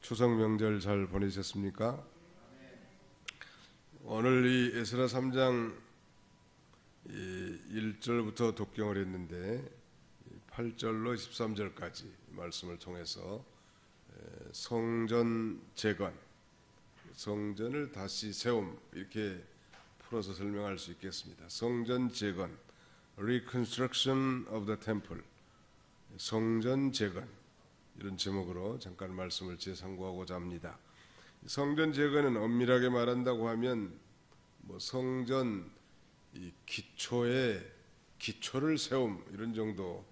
추석 명절 잘 보내셨습니까? 오늘 이 에스라 3장 1절부터 독경을 했는데 8절로 13절까지 말씀을 통해서 성전 재건, 성전을 다시 세움, 이렇게 풀어서 설명할 수 있겠습니다. 성전 재건, Reconstruction of the Temple, 성전 재건, 이런 제목으로 잠깐 말씀을 재상고하고자 합니다. 성전 재건은 엄밀하게 말한다고 하면 성전 이 기초를 세움, 이런 정도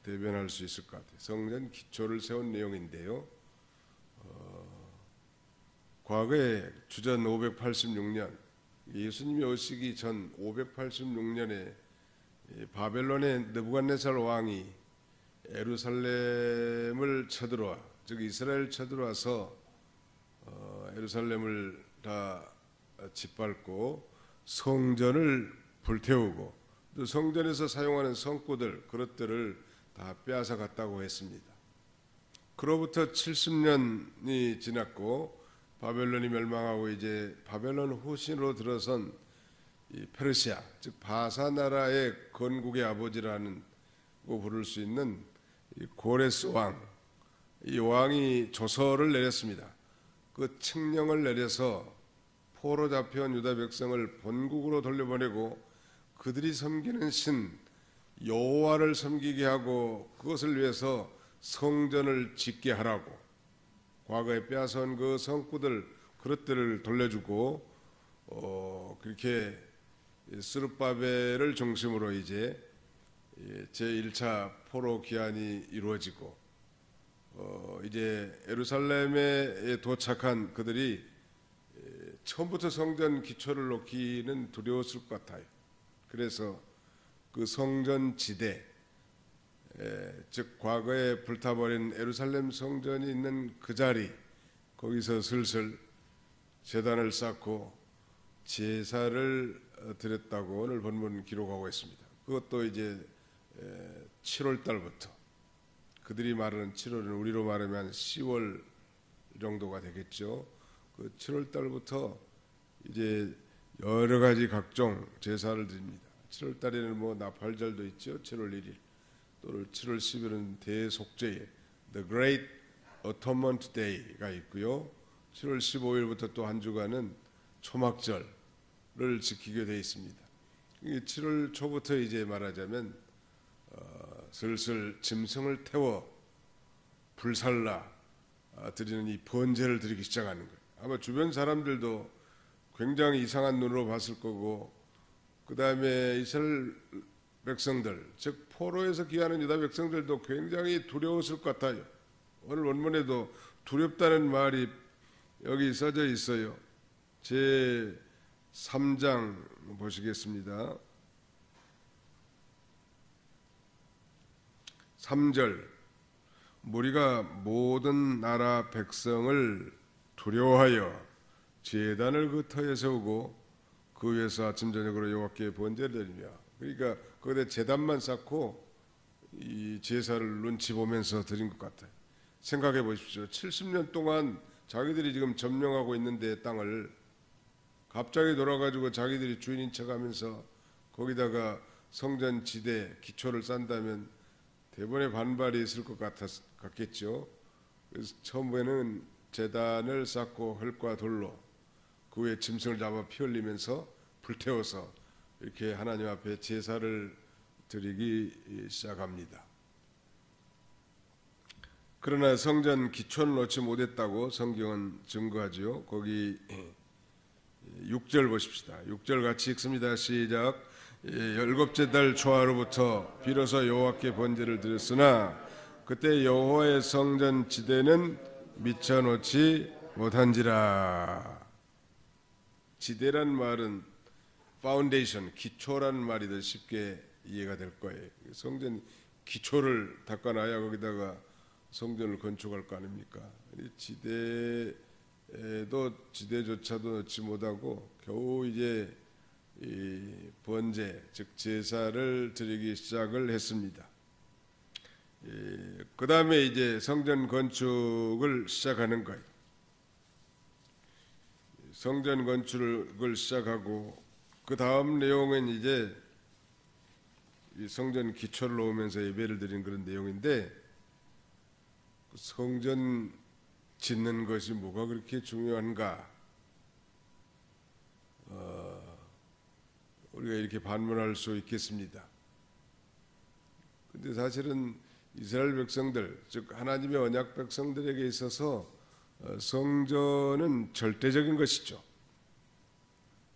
대변할 수 있을 것 같아요. 성전 기초를 세운 내용인데요. 과거에 주전 586년 예수님이 오시기 전 586년에 바벨론의 느부갓네살 왕이 예루살렘을 쳐들어와, 즉 이스라엘 쳐들어와서 예루살렘을 다 짓밟고 성전을 불태우고 또 성전에서 사용하는 성구들, 그릇들을 다 빼앗아 갔다고 했습니다. 그로부터 70년이 지났고 바벨론이 멸망하고 이제 바벨론 후신으로 들어선 이 페르시아, 즉 바사 나라의 건국의 아버지라는 고 부를 수 있는 이 고레스 왕, 이 왕이 조서를 내렸습니다. 그 칙령을 내려서 포로 잡혀온 유다 백성을 본국으로 돌려보내고 그들이 섬기는 신 여호와를 섬기게 하고 그것을 위해서 성전을 짓게 하라고, 과거에 빼앗아온 그 성구들, 그릇들을 돌려주고 그렇게 스룹바벨을 중심으로 이제 제1차 포로 귀환이 이루어지고 이제 예루살렘에 도착한 그들이 처음부터 성전 기초를 놓기는 두려웠을 것 같아요. 그래서 그 성전 지대, 즉 과거에 불타버린 예루살렘 성전이 있는 그 자리, 거기서 슬슬 제단을 쌓고 제사를 드렸다고 오늘 본문 기록하고 있습니다. 그것도 이제 7월 달부터, 그들이 말하는 7월은 우리로 말하면 10월 정도가 되겠죠. 그 7월 달부터 이제 여러 가지 각종 제사를 드립니다. 7월 달에는 나팔절도 있죠. 7월 1일. 또 7월 10일은 대속죄일, The Great Atonement Day가 있고요. 7월 15일부터 또 한 주간은 초막절을 지키게 되어 있습니다. 7월 초부터 이제 말하자면 슬슬 짐승을 태워 불살라 드리는 이 번제를 드리기 시작하는 거예요. 아마 주변 사람들도 굉장히 이상한 눈으로 봤을 거고, 그 다음에 이스라엘 백성들, 즉 포로에서 귀환하는 유다 백성들도 굉장히 두려웠을 것 같아요. 오늘 원문에도 두렵다는 말이 여기 써져 있어요. 제 3장 보시겠습니다. 3절, 무리가 모든 나라 백성을 두려워하여 제단을 그 터에 세우고 그 위에서 아침 저녁으로 여호와께 번제를 드리며, 그러니까 거기에 제단만 쌓고 이 제사를 눈치 보면서 드린 것 같아요. 생각해 보십시오. 70년 동안 자기들이 지금 점령하고 있는데 땅을 갑자기 돌아가지고 자기들이 주인인 척하면서 거기다가 성전 지대 기초를 쌓는다면 대부분의 반발이 있을 것 같겠죠. 그래서 처음에는 제단을 쌓고 흙과 돌로 그 위에 짐승을 잡아 피 흘리면서 불태워서 이렇게 하나님 앞에 제사를 드리기 시작합니다. 그러나 성전 기초를 놓지 못했다고 성경은 증거하죠. 거기 6절 보십시다. 6절 같이 읽습니다. 시작. 7째 달 초하루부터 비로소 여호와께 번제를 드렸으나 그때 여호와의 성전 지대는 미쳐놓지 못한지라. 지대란 말은 파운데이션, 기초라는 말이 더 쉽게 이해가 될 거예요. 성전 기초를 닦아놔야 거기다가 성전을 건축할 거 아닙니까? 지대도 지대조차도 넣지 못하고 겨우 이제 이 번제, 즉 제사를 드리기 시작을 했습니다. 그 다음에 이제 성전 건축을 시작하는 거예요. 성전 건축을 시작하고 그 다음 내용은 이제 이 성전 기초를 놓으면서 예배를 드리는 그런 내용인데, 성전 짓는 것이 뭐가 그렇게 중요한가? 우리가 이렇게 반문할 수 있겠습니다. 근데 사실은 이스라엘 백성들, 즉 하나님의 언약 백성들에게 있어서 성전은 절대적인 것이죠.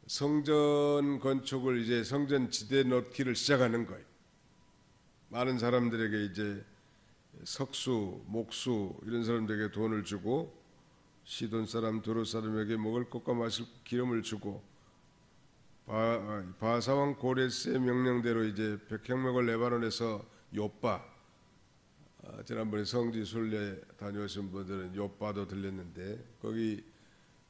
성전 건축을 이제 성전 지대에 넣기를 시작하는 거예요. 많은 사람들에게 이제 석수, 목수 이런 사람들에게 돈을 주고, 시돈 사람, 두로 사람에게 먹을 것과 마실 기름을 주고, 바사왕 고레스의 명령대로 이제 백향목을 레바논에서 요빠, 지난번에 성지 순례 다녀오신 분들은 요빠도 들렸는데, 거기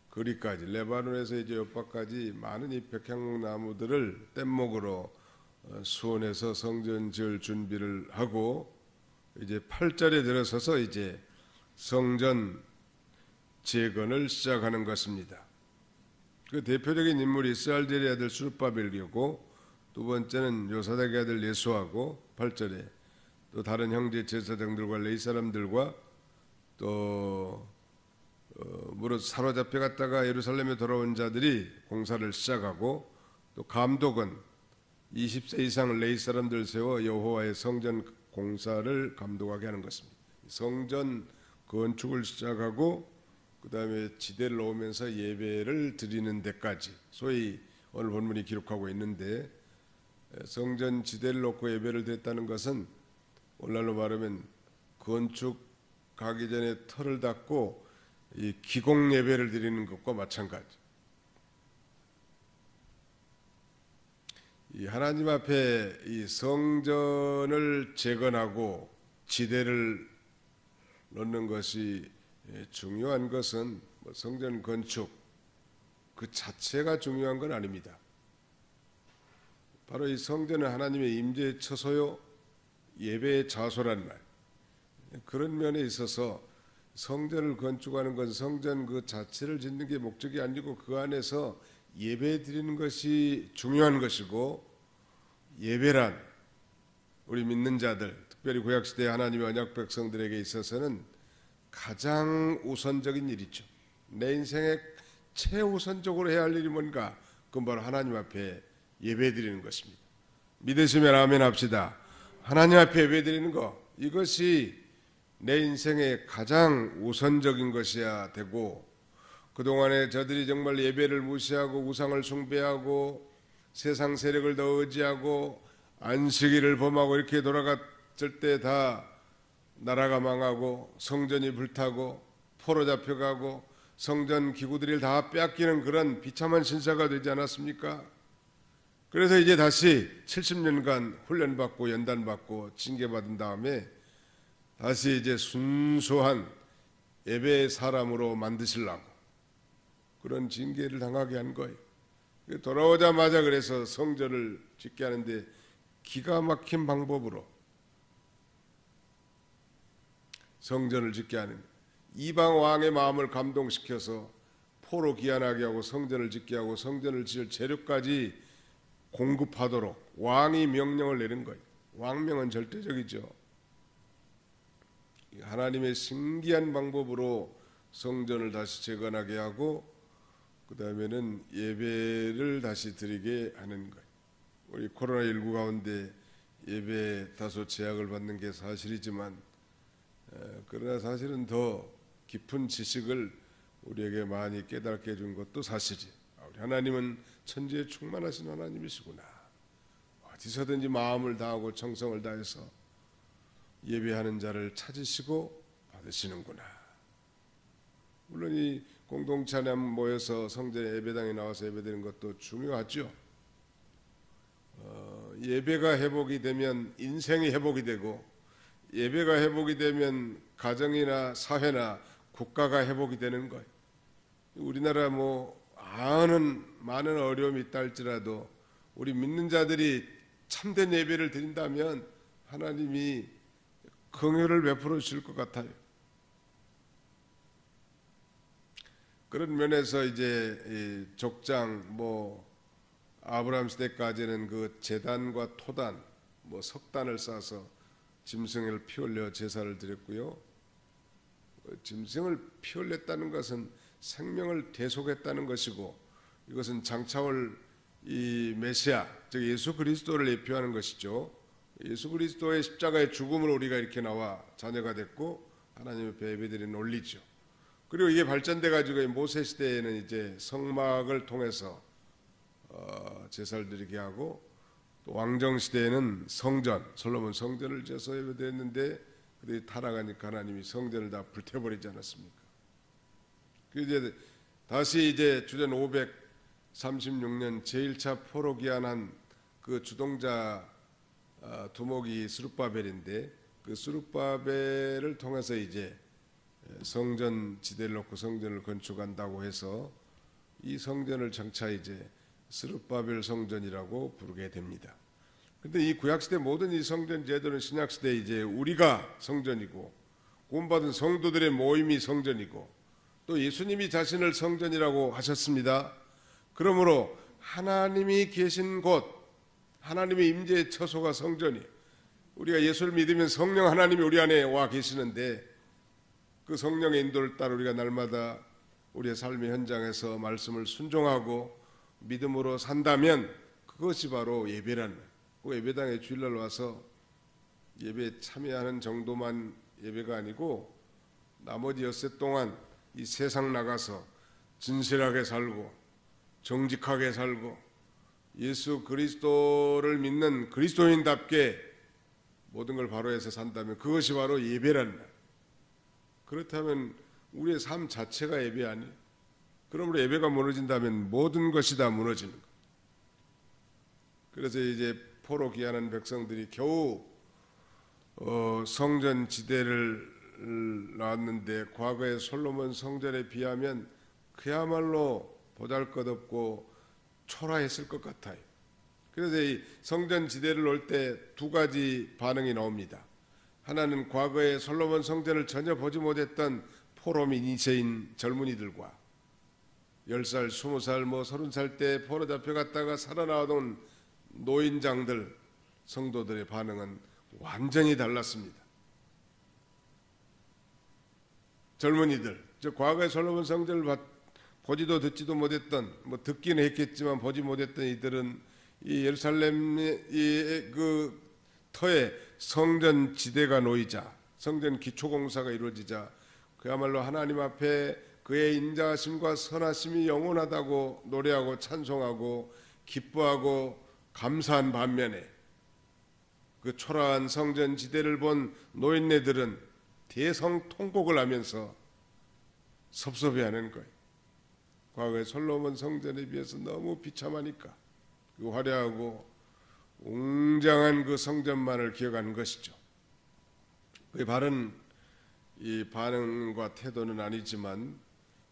거리까지 레바논에서 이제 요빠까지 많은 이 백향목 나무들을 뗏목으로 수원에서 성전 지을 준비를 하고, 이제 8절에 들어서서 이제 성전 재건을 시작하는 것입니다. 그 대표적인 인물이 스알디엘의 아들 수르바벨이고, 두 번째는 요사닥의 아들 예수하고, 8절에 또 다른 형제 제사장들과 레위 사람들과 또 무릇 사로잡혀 갔다가 예루살렘에 돌아온 자들이 공사를 시작하고, 또 감독은 20세 이상 레위 사람들 세워 여호와의 성전 공사를 감독하게 하는 것입니다. 성전 건축을 시작하고 그 다음에 지대를 놓으면서 예배를 드리는 데까지, 소위 오늘 본문이 기록하고 있는데, 성전 지대를 놓고 예배를 드렸다는 것은 오늘날로 말하면 건축하기 전에 터를 닦고 이 기공 예배를 드리는 것과 마찬가지. 이 하나님 앞에 이 성전을 재건하고 지대를 놓는 것이 중요한 것은 성전 건축 그 자체가 중요한 건 아닙니다. 바로 이 성전은 하나님의 임재의 처소요 예배의 자소란 말, 그런 면에 있어서 성전을 건축하는 건 성전 그 자체를 짓는 게 목적이 아니고 그 안에서 예배 드리는 것이 중요한 것이고, 예배란 우리 믿는 자들, 특별히 구약시대 하나님의 언약 백성들에게 있어서는 가장 우선적인 일이죠. 내 인생에 최우선적으로 해야 할 일이 뭔가? 그건 바로 하나님 앞에 예배 드리는 것입니다. 믿으시면 아멘 합시다. 하나님 앞에 예배 드리는 것, 이것이 내 인생에 가장 우선적인 것이어야 되고, 그동안에 저들이 정말 예배를 무시하고 우상을 숭배하고 세상 세력을 더 의지하고 안식일을 범하고 이렇게 돌아갔을 때 다 나라가 망하고 성전이 불타고 포로 잡혀가고 성전 기구들을 다 빼앗기는 그런 비참한 신사가 되지 않았습니까? 그래서 이제 다시 70년간 훈련받고 연단받고 징계받은 다음에 다시 이제 순수한 예배의 사람으로 만드시려고 그런 징계를 당하게 한 거예요. 돌아오자마자 그래서 성전을 짓게 하는데 기가 막힌 방법으로 성전을 짓게 하는, 이방 왕의 마음을 감동시켜서 포로 귀환하게 하고 성전을 짓게 하고 성전을 지을 재료까지 공급하도록 왕이 명령을 내린 거예요. 왕명은 절대적이죠. 하나님의 신기한 방법으로 성전을 다시 재건하게 하고 그 다음에는 예배를 다시 드리게 하는 거예요. 우리 코로나19 가운데 예배 다소 제약을 받는 게 사실이지만, 그러나 사실은 더 깊은 지식을 우리에게 많이 깨닫게 해준 것도 사실이에요. 우리 하나님은 천지에 충만하신 하나님이시구나. 어디서든지 마음을 다하고 정성을 다해서 예배하는 자를 찾으시고 받으시는구나. 물론 이 공동체 안에 모여서 성전 예배당에 나와서 예배드리는 것도 중요하죠. 예배가 회복이 되면 인생이 회복이 되고, 예배가 회복이 되면 가정이나 사회나 국가가 회복이 되는 거예요. 우리나라 많은 어려움이 있다 할지라도 우리 믿는 자들이 참된 예배를 드린다면 하나님이 긍휼을 베풀어 주실 것 같아요. 그런 면에서 이제 이 족장 아브라함 시대까지는 그 제단과 토단 석단을 쌓아서 짐승을 피 흘려 제사를 드렸고요. 짐승을 피 흘렸다는 것은 생명을 대속했다는 것이고, 이것은 장차올 이 메시아, 즉 예수 그리스도를 예표하는 것이죠. 예수 그리스도의 십자가의 죽음을 우리가 이렇게 나와 자녀가 됐고 하나님의 배배들이 논리죠. 그리고 이게 발전돼 가지고 모세 시대에는 이제 성막을 통해서 제사를 드리게 하고, 또 왕정 시대에는 성전, 솔로몬 성전을 지어서 예배드렸는데 그들이 타락하니까 하나님이 성전을 다 불태워버리지 않았습니까? 그 이제 다시 이제 주전 536년 제1차 포로 귀환한 그 주동자 두목이 스룹바벨인데, 그 스룹바벨을 통해서 이제 성전 지대를 놓고 성전을 건축한다고 해서 이 성전을 장차 이제 스룹바벨 성전이라고 부르게 됩니다. 그런데 이 구약시대 모든 이 성전 제도는 신약시대 이제 우리가 성전이고, 구원받은 성도들의 모임이 성전이고, 또 예수님이 자신을 성전이라고 하셨습니다. 그러므로 하나님이 계신 곳, 하나님의 임재의 처소가 성전이, 우리가 예수를 믿으면 성령 하나님이 우리 안에 와 계시는데, 그 성령의 인도를 따라 우리가 날마다 우리의 삶의 현장에서 말씀을 순종하고 믿음으로 산다면 그것이 바로 예배라는, 그 예배당에 주일날 와서 예배에 참여하는 정도만 예배가 아니고, 나머지 엿새 동안 이 세상 나가서 진실하게 살고 정직하게 살고 예수 그리스도를 믿는 그리스도인답게 모든 걸 바로 해서 산다면 그것이 바로 예배라는 말. 그렇다면 우리의 삶 자체가 예배 아니? 그러므로 예배가 무너진다면 모든 것이 다 무너지는 것. 그래서 이제 포로 귀환한 백성들이 겨우 성전 지대를 나왔는데, 과거의 솔로몬 성전에 비하면 그야말로 보잘것없고 초라했을 것 같아요. 그래서 이 성전 지대를 놓을 때 두 가지 반응이 나옵니다. 하나는 과거에 솔로몬 성전을 전혀 보지 못했던 포로 및 2세인 젊은이들과 10살, 20살, 30살 때 포로 잡혀갔다가 살아나오던 노인장들, 성도들의 반응은 완전히 달랐습니다. 젊은이들, 과거에 솔로몬 성전을 보지도 듣지도 못했던, 듣기는 했겠지만 보지 못했던 이들은 이 예루살렘의 그 터에 성전 지대가 놓이자, 성전 기초공사가 이루어지자 그야말로 하나님 앞에 그의 인자하심과 선하심이 영원하다고 노래하고 찬송하고 기뻐하고 감사한 반면에, 그 초라한 성전 지대를 본 노인네들은 대성통곡을 하면서 섭섭해하는 거예요. 과거의 솔로몬 성전에 비해서 너무 비참하니까 그 화려하고 웅장한 그 성전만을 기억하는 것이죠. 그의 바른 이 반응과 태도는 아니지만,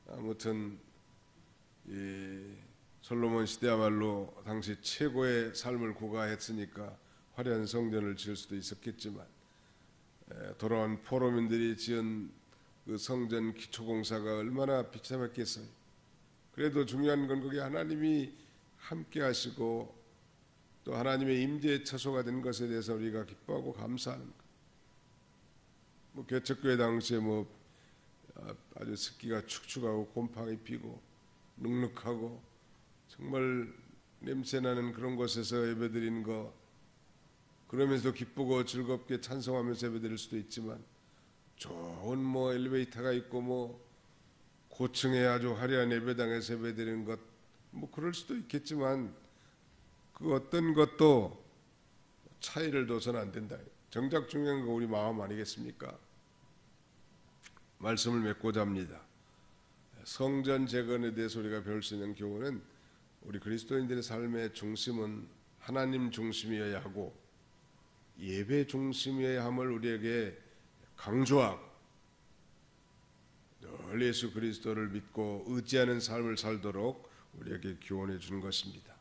아무튼 이 솔로몬 시대야말로 당시 최고의 삶을 구가했으니까 화려한 성전을 지을 수도 있었겠지만, 돌아온 포로민들이 지은 그 성전 기초공사가 얼마나 비참했겠어요. 그래도 중요한 건 그게 하나님이 함께 하시고 또 하나님의 임재의 처소가 된 것에 대해서 우리가 기뻐하고 감사하는 것. 개척교회 당시에 아주 습기가 축축하고 곰팡이 피고 눅눅하고 정말 냄새나는 그런 곳에서 예배드리는 거, 그러면서도 기쁘고 즐겁게 찬송하면서 예배드릴 수도 있지만, 좋은 엘리베이터가 있고 고층에 아주 화려한 예배당에서 예배드리는 것, 그럴 수도 있겠지만 그 어떤 것도 차이를 둬서는 안 된다. 정작 중요한 건 우리 마음 아니겠습니까? 말씀을 맺고자 합니다. 성전 재건에 대해서 우리가 배울 수 있는 교훈은, 우리 그리스도인들의 삶의 중심은 하나님 중심이어야 하고 예배 중심이어야 함을 우리에게 강조하고, 늘 예수 그리스도를 믿고 의지하는 삶을 살도록 우리에게 교훈해 주는 것입니다.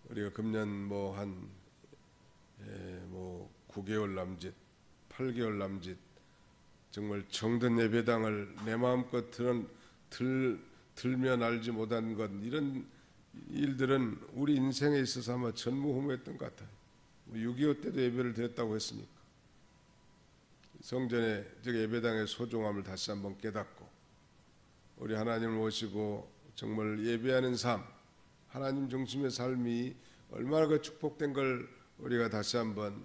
우리가 금년 한 9개월 남짓 8개월 남짓 정말 정든 예배당을 내 마음껏 들면 알지 못한 것, 이런 일들은 우리 인생에 있어서 아마 전무후무했던 것 같아요. 6.25 때도 예배를 드렸다고 했으니까 성전의 즉 예배당의 소중함을 다시 한번 깨닫고 우리 하나님을 모시고 정말 예배하는 삶, 하나님 중심의 삶이 얼마나 그 축복된 걸 우리가 다시 한번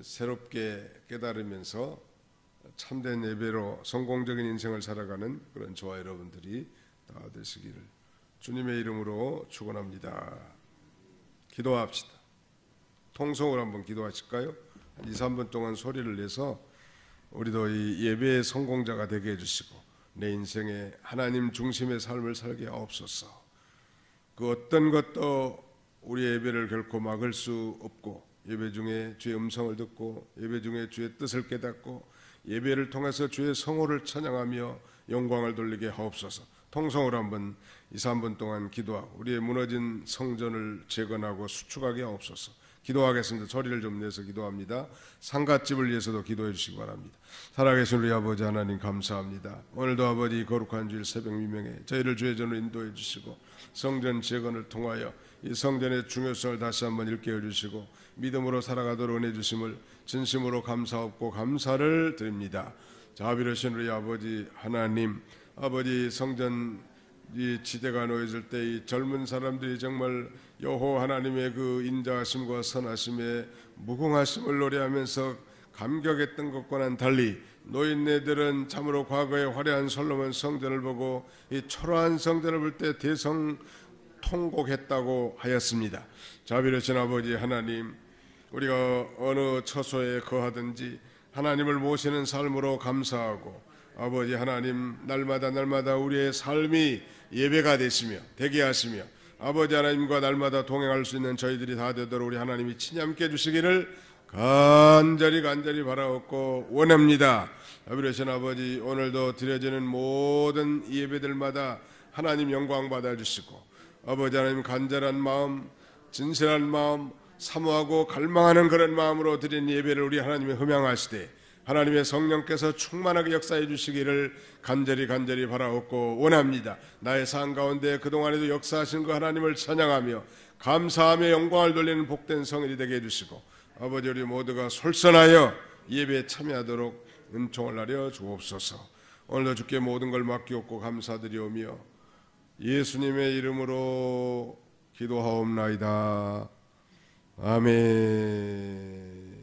새롭게 깨달으면서 참된 예배로 성공적인 인생을 살아가는 그런 저와 여러분들이 다 되시기를 주님의 이름으로 축원합니다. 기도합시다. 통성으로 한번 기도하실까요? 2, 3분 동안 소리를 내서 우리도 이 예배의 성공자가 되게 해주시고 내 인생에 하나님 중심의 삶을 살게 하옵소서. 그 어떤 것도 우리 예배를 결코 막을 수 없고 예배 중에 주의 음성을 듣고 예배 중에 주의 뜻을 깨닫고 예배를 통해서 주의 성호를 찬양하며 영광을 돌리게 하옵소서. 통성으로 한번 2, 3분 동안 기도하고 우리의 무너진 성전을 재건하고 수축하게 하옵소서. 기도하겠습니다. 소리를 좀 내서 기도합니다. 상갓집을 위해서도 기도해 주시기 바랍니다. 살아계신 우리 아버지 하나님 감사합니다. 오늘도 아버지 거룩한 주일 새벽 미명에 저희를 주의 전으로 인도해 주시고 성전 재건을 통하여 이 성전의 중요성을 다시 한번 일깨워 주시고 믿음으로 살아가도록 은혜 주심을 진심으로 감사하고 감사를 드립니다. 자비로우신 우리 아버지 하나님, 아버지 성전 이 지대가 놓여질 때 이 젊은 사람들이 정말 여호와 하나님의 그 인자하심과 선하심에 무궁하심을 노래하면서 감격했던 것과는 달리 노인네들은 참으로 과거의 화려한 솔로몬 성전을 보고 이 초라한 성전을 볼 때 대성통곡했다고 하였습니다. 자비로우신 아버지 하나님, 우리가 어느 처소에 거하든지 하나님을 모시는 삶으로 감사하고 아버지 하나님, 날마다 우리의 삶이 예배가 되시며 되게 하시며 아버지 하나님과 날마다 동행할 수 있는 저희들이 다 되도록 우리 하나님이 친히 함께 해주시기를 간절히 바라옵고 원합니다. 자비로우신 아버지, 오늘도 드려지는 모든 예배들마다 하나님 영광 받아주시고 아버지 하나님 간절한 마음, 진실한 마음, 사모하고 갈망하는 그런 마음으로 드린 예배를 우리 하나님이 흠양하시되 하나님의 성령께서 충만하게 역사해 주시기를 간절히 바라옵고 원합니다. 나의 삶 가운데 그동안에도 역사하신 그 하나님을 찬양하며 감사하며 영광을 돌리는 복된 성일이 되게 해주시고 아버지 우리 모두가 솔선하여 예배에 참여하도록 은총을 하려 주옵소서. 오늘도 주께 모든 걸 맡기옵고 감사드리오며 예수님의 이름으로 기도하옵나이다. 아멘.